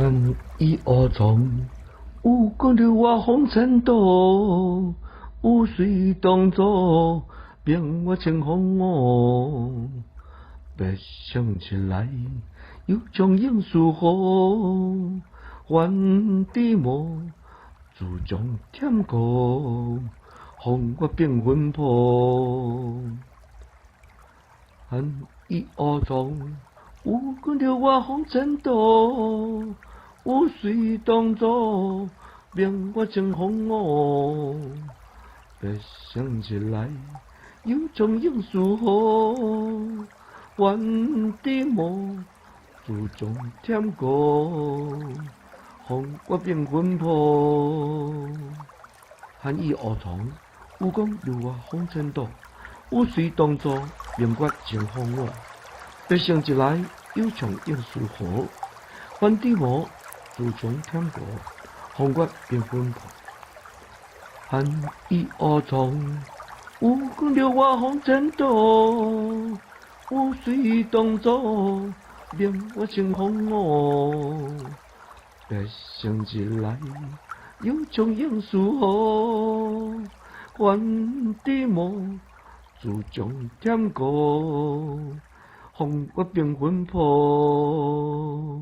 恨已恶从，有光流我红尘渡，有水当作，命我情风雨。别想起来，又将应输好，还地无自将添过，风我变魂魄。恨已恶从，有光流我红尘渡，有水当作，命我情风雨。别想起来，又将应输好，还地无自将添过，风我变魂魄。恨已恶从，有光流我红尘渡，有水当作，命我情风雨。别想起来，又将应输好，还地无自将添过，风我变魂魄。恨已恶从，有光流我红尘渡，有水当作，命我情风雨。别想起来，又将应输好，还地无自将添过，风我变魂魄。